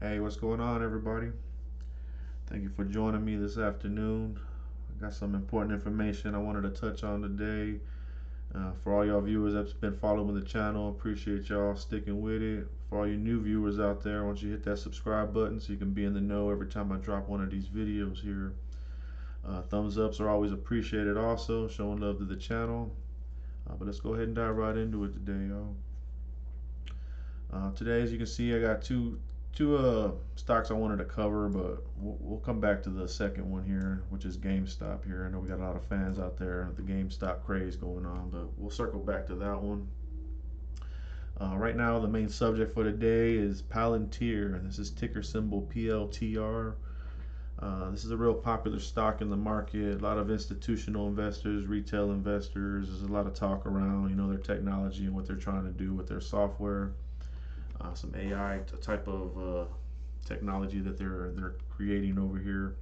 Hey, what's going on, everybody? Thank you for joining me this afternoon. I got some important information I wanted to touch on today. For all y'all viewers that's been following the channel, appreciate y'all sticking with it. For all you new viewers out there, I want you to hit that subscribe button so you can be in the know every time I drop one of these videos here. Thumbs ups are always appreciated also, showing love to the channel. But let's go ahead and dive right into it today, y'all. Today, as you can see, I got two stocks I wanted to cover, but we'll come back to the second one here, which is GameStop here. I know we got a lot of fans out there, the GameStop craze going on, but we'll circle back to that one. Right now, the main subject for today is Palantir, and this is ticker symbol PLTR. This is a real popular stock in the market. A lot of institutional investors, retail investors. There's a lot of talk around, their technology and what they're trying to do with their software. Some AI type of technology that they're creating over here.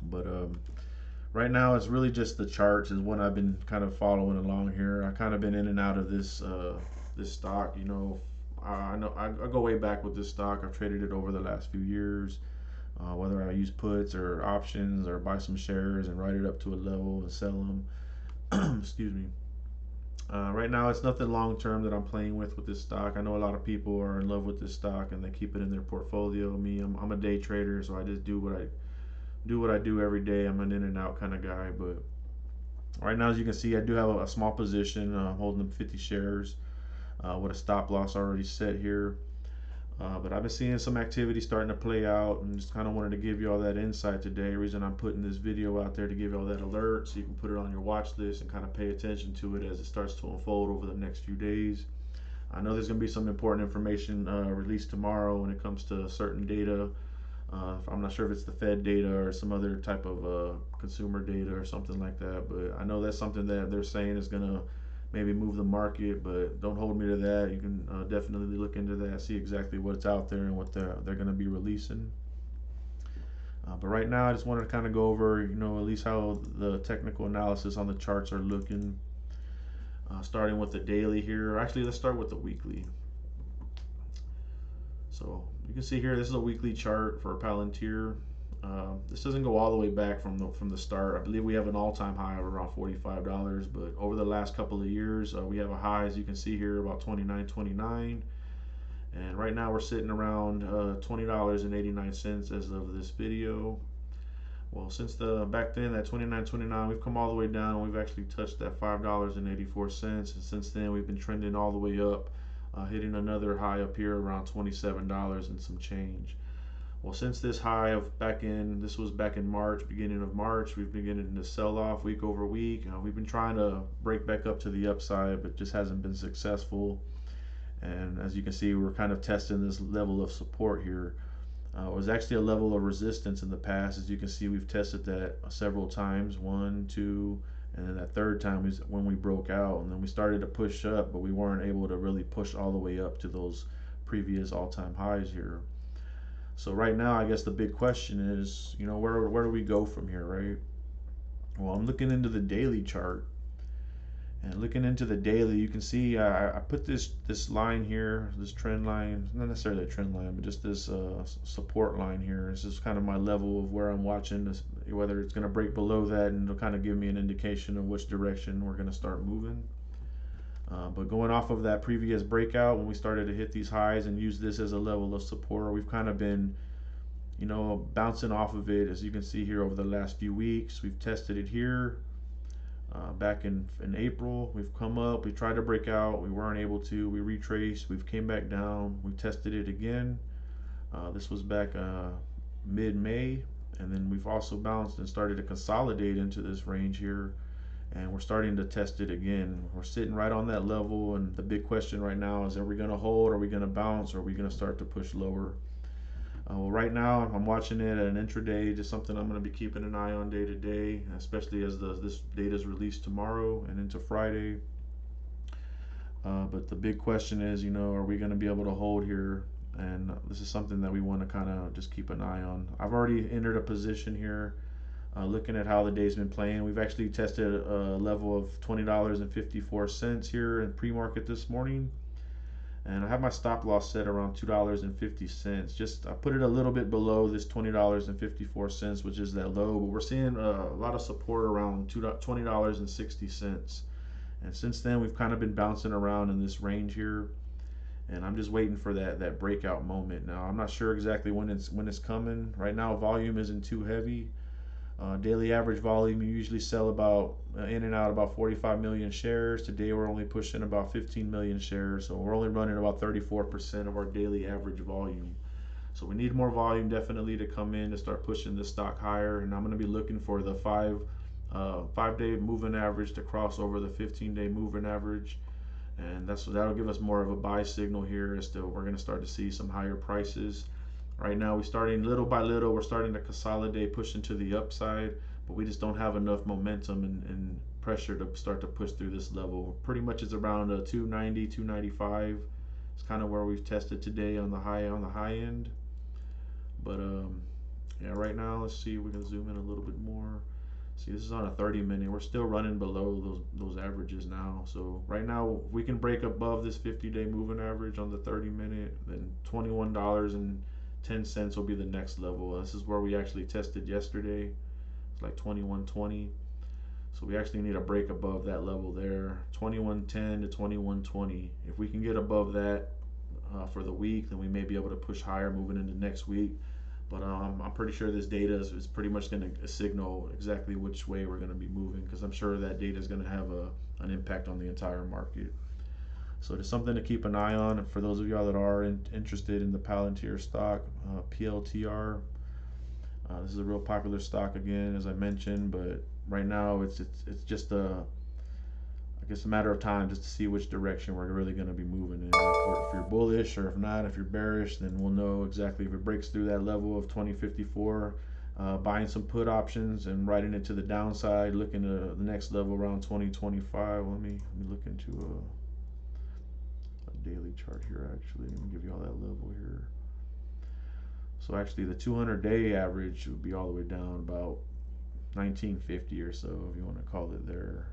But right now, it's really just the charts is what I've been kind of following along here. I kind of been in and out of this stock. I know I go way back with this stock. I've traded it over the last few years. Whether I use puts or options or buy some shares and write it up to a level and sell them. Excuse me. Right now, it's nothing long term that I'm playing with this stock. I know a lot of people are in love with this stock and they keep it in their portfolio. Me, I'm a day trader, so I just do what I do every day. I'm an in and out kind of guy. But right now, as you can see, I do have a small position. I'm holding 50 shares with a stop loss already set here. But I've been seeing some activity starting to play out, and just kind of wanted to give you all that insight today. The reason I'm putting this video out there to give you all that alert so you can put it on your watch list and kind of pay attention to it as it starts to unfold over the next few days. I know there's going to be some important information released tomorrow when it comes to certain data. I'm not sure if it's the Fed data or some other type of consumer data or something like that, but I know that's something that they're saying is going to maybe move the market, but don't hold me to that. You can definitely look into that, see exactly what's out there and what they're going to be releasing. But right now, I just wanted to kind of go over, at least how the technical analysis on the charts are looking. Starting with the daily here. Actually, let's start with the weekly. So you can see here, this is a weekly chart for Palantir. This doesn't go all the way back from the start. I believe we have an all-time high of around $45, but over the last couple of years, we have a high, as you can see here, about $29.29, and right now we're sitting around $20.89 as of this video. Well, since back then, that $29.29, we've come all the way down. We've actually touched that $5.84, and since then we've been trending all the way up, hitting another high up here around $27 and some change. Well, since this high of this was back in March, beginning of March, we've been getting to sell off week over week. We've been trying to break back up to the upside, but just hasn't been successful. And as you can see, we're kind of testing this level of support here. It was actually a level of resistance in the past. As you can see, we've tested that several times, one, two, and then that third time is when we broke out. And then we started to push up, but we weren't able to really push all the way up to those previous all-time highs here. So right now, I guess the big question is, where do we go from here, right? Well, I'm looking into the daily chart, and looking into the daily, you can see I put this line here, this trend line, not necessarily a trend line, but just this support line here. This is kind of my level of where I'm watching this, whether it's going to break below that, and it'll kind of give me an indication of which direction we're going to start moving. But going off of that previous breakout, when we started to hit these highs and use this as a level of support, we've kind of been, bouncing off of it. As you can see here over the last few weeks, we've tested it here. Back in April, we've come up, we tried to break out, we weren't able to, we retraced, we've came back down, we tested it again. This was back mid-May, and then we've also bounced and started to consolidate into this range here, and we're starting to test it again. We're sitting right on that level, and the big question right now is, are we going to hold, are we going to bounce, or are we going to start to push lower? Well, right now I'm watching it at an intraday, just something I'm going to be keeping an eye on day to day, especially as this data is released tomorrow and into Friday. But the big question is, are we going to be able to hold here? And this is something that we want to kind of just keep an eye on. I've already entered a position here. Looking at how the day's been playing, we've actually tested a level of $20.54 here in pre-market this morning. and I have my stop loss set around $2.50. Just I put it a little bit below this $20.54, which is that low, but we're seeing a lot of support around $20.60. And since then, we've kind of been bouncing around in this range here, and I'm just waiting for that breakout moment. Now, I'm not sure exactly when it's coming. Right now, volume isn't too heavy. Daily average volume, you usually sell about in and out about 45 million shares. Today we're only pushing about 15 million shares, so we're only running about 34% of our daily average volume. So we need more volume definitely to come in to start pushing this stock higher, and I'm going to be looking for the 5-day moving average to cross over the 15-day moving average, and that'll give us more of a buy signal here as to we're going to start to see some higher prices. Right now, we're starting little by little. We're starting to consolidate, push into the upside, but we just don't have enough momentum and pressure to start to push through this level. Pretty much it's around 290, 295. It's kind of where we've tested today on the high end. But yeah, right now, let's see if we can zoom in a little bit more. See, this is on a 30-minute. We're still running below those averages now. So right now, if we can break above this 50-day moving average on the 30-minute, then $21.10 will be the next level. This is where we actually tested yesterday. It's like 21.20. So we actually need a break above that level there, 21.10 to 21.20. If we can get above that for the week, then we may be able to push higher moving into next week. But I'm pretty sure this data is pretty much going to signal exactly which way we're going to be moving, because I'm sure that data is going to have an impact on the entire market. So it's something to keep an eye on. And for those of y'all that are interested in the Palantir stock, PLTR, this is a real popular stock again, as I mentioned. But right now, it's just I guess a matter of time just to see which direction we're really going to be moving in. If you're bullish, or if not, if you're bearish, then we'll know exactly if it breaks through that level of 2054. Buying some put options and riding it to the downside, looking at the next level around 2025. Let me look into a daily chart here. Actually, let me give you all that level here. So actually, the 200-day average would be all the way down about 1950 or so, if you want to call it there.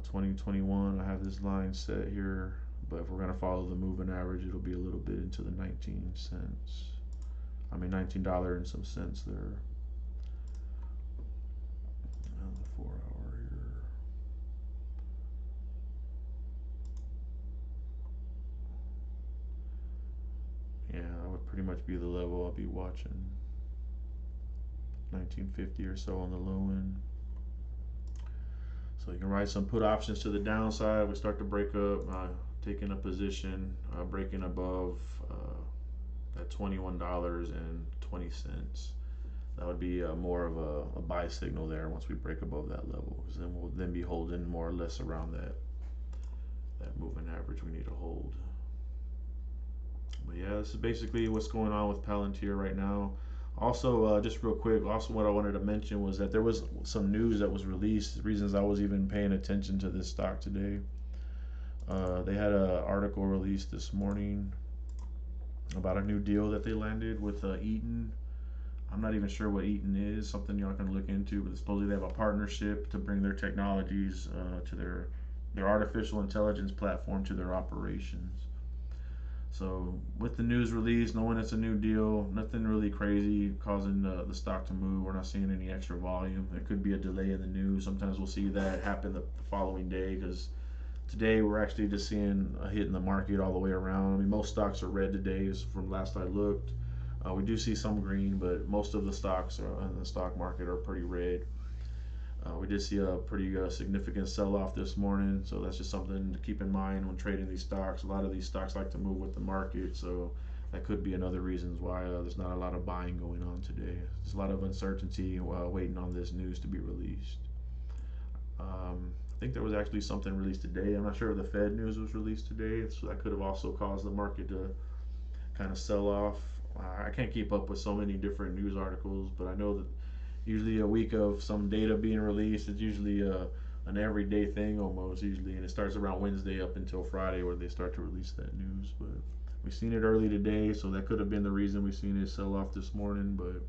2021, I have this line set here, but if we're going to follow the moving average, it'll be a little bit into the 19 cents. I mean $19 and some cents there. And the 4 hour here. Yeah, that would pretty much be the level I'll be watching. 1950 or so on the low end. So you can ride some put options to the downside. We start to break up, taking a position, breaking above at $21.20. That would be more of a buy signal there once we break above that level, because then we'll then be holding more or less around that moving average we need to hold. But yeah, this is basically what's going on with Palantir right now. Also, just real quick, also what I wanted to mention was that there was some news that was released, reasons I was even paying attention to this stock today. They had an article released this morning about a new deal that they landed with Eaton. I'm not even sure what Eaton is, something y'all can look into, but supposedly they have a partnership to bring their technologies to their artificial intelligence platform to their operations. So with the news release, knowing it's a new deal, nothing really crazy causing the stock to move. We're not seeing any extra volume. There could be a delay in the news. Sometimes we'll see that happen the following day, because today we're actually just seeing a hit in the market all the way around. I mean, most stocks are red today from last I looked. We do see some green, but most of the stocks in the stock market are pretty red. We did see a pretty significant sell-off this morning, so that's just something to keep in mind when trading these stocks. A lot of these stocks like to move with the market, so that could be another reason why there's not a lot of buying going on today. There's a lot of uncertainty waiting on this news to be released. I think there was actually something released today. I'm not sure if the Fed news was released today, so that could have also caused the market to kind of sell off. I can't keep up with so many different news articles, but I know that usually a week of some data being released, it's usually an everyday thing almost, usually, and it starts around Wednesday up until Friday where they start to release that news. But we've seen it early today, so that could have been the reason we've seen it sell off this morning. But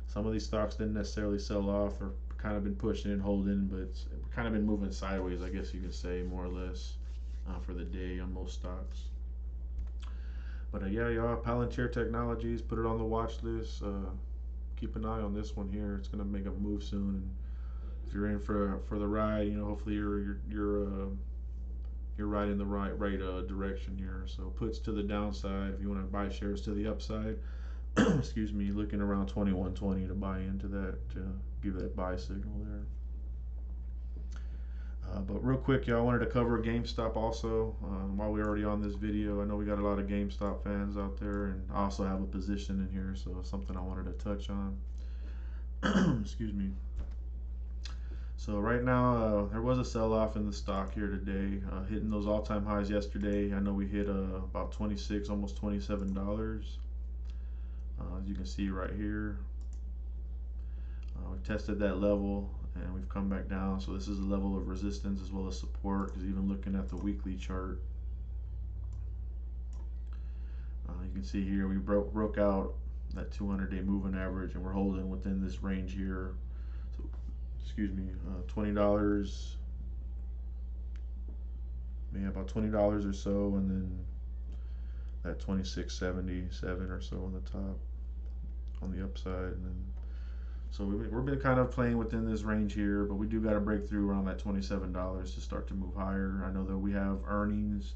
some of these stocks didn't necessarily sell off, or kind of been pushing and holding, but it's kind of been moving sideways, I guess you could say, more or less. for the day on most stocks. But yeah, y'all, Palantir Technologies, put it on the watch list. Keep an eye on this one here. It's gonna make a move soon. And if you're in for the ride, you know, hopefully you're riding the right direction here. So puts to the downside. If you want to buy shares to the upside, excuse me, looking around 21.20 to buy into that, to give that buy signal there. But real quick, y'all, I wanted to cover GameStop also. While we're already on this video, I know we got a lot of GameStop fans out there, and I also have a position in here, so it's something I wanted to touch on. Excuse me. So right now, there was a sell-off in the stock here today, hitting those all-time highs yesterday. I know we hit about 26, almost $27. As you can see right here, we tested that level and we've come back down. So this is a level of resistance as well as support, because even looking at the weekly chart, you can see here we broke out that 200-day moving average, and we're holding within this range here. So, excuse me, $20, yeah, about $20 or so, and then that 26.77 or so on the top, on the upside, and then so we've been kind of playing within this range here, but we do got to break through around that $27 to start to move higher. I know that we have earnings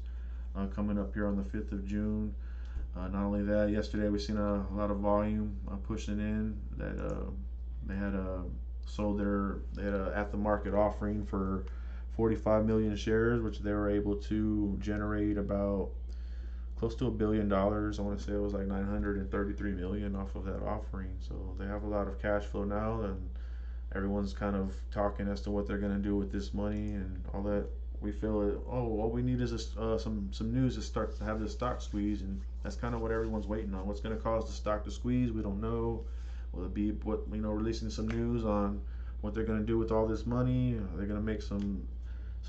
coming up here on the 5th of June. Not only that, yesterday we seen a lot of volume pushing in. That they had sold they had a at the market offering for 45 million shares, which they were able to generate about close to $1 billion. I want to say it was like 933 million off of that offering. So they have a lot of cash flow now, and everyone's kind of talking as to what they're going to do with this money and all that. We feel it. Oh, all we need is some news to start to have this stock squeeze, and that's kind of what everyone's waiting on. What's going to cause the stock to squeeze? We don't know. Will it be releasing some news on what they're going to do with all this money? Are they going to make some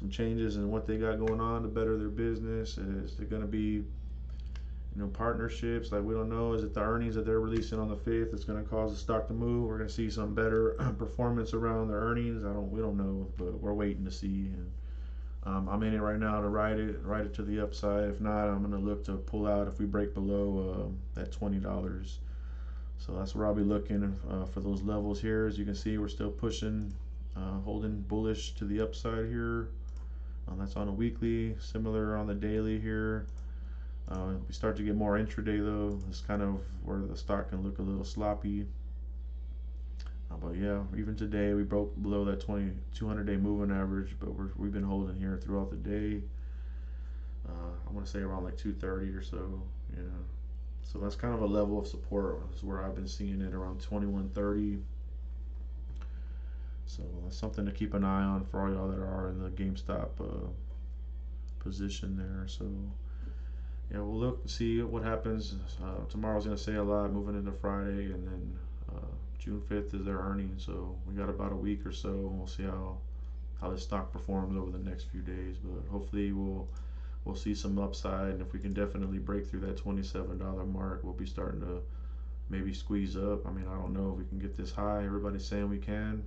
changes in what they got going on to better their business? Is there going to be partnerships? Like, we don't know. Is it the earnings that they're releasing on the 5th that's going to cause the stock to move? We're going to see some better performance around the earnings. We don't know, but we're waiting to see. And I'm in it right now to ride it to the upside. If not, I'm going to look to pull out if we break below that $20. So that's where I'll be looking for those levels here. As you can see, we're still pushing, holding bullish to the upside here. That's on a weekly, similar on the daily here. We start to get more intraday though. It's kind of where the stock can look a little sloppy. But yeah, even today we broke below that 200-day moving average, but we've been holding here throughout the day. I want to say around like 230 or so. Yeah. So that's kind of a level of support. That's where I've been seeing it, around 2130. So that's something to keep an eye on for all y'all that are in the GameStop position there. So yeah, we'll look and see what happens. Tomorrow's going to say a lot moving into Friday, and then June 5th is their earnings. So we got about a week or so, and we'll see how this stock performs over the next few days. But hopefully we'll see some upside, and if we can definitely break through that $27 mark, we'll be starting to maybe squeeze up. I mean, I don't know if we can get this high. Everybody's saying we can.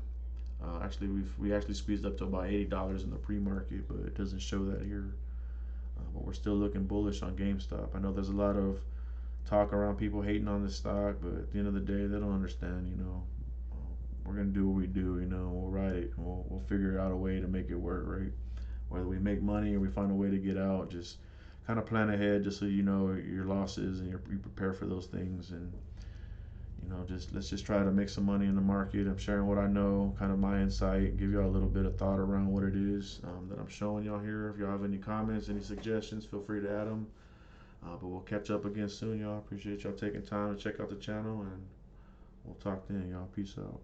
Actually, we actually squeezed up to about $80 in the pre-market, but it doesn't show that here. But we're still looking bullish on GameStop. I know there's a lot of talk around people hating on this stock, but at the end of the day, they don't understand. We're gonna do what we do. We'll ride it. We'll figure out a way to make it work, right? Whether we make money or we find a way to get out, just kind of plan ahead, just so you know your losses and you prepare for those things. And let's just try to make some money in the market. I'm sharing what I know, kind of my insight, give y'all a little bit of thought around what it is that I'm showing y'all here. If y'all have any comments, any suggestions, feel free to add them. But we'll catch up again soon, y'all. Appreciate y'all taking time to check out the channel, and we'll talk then, y'all. Peace out.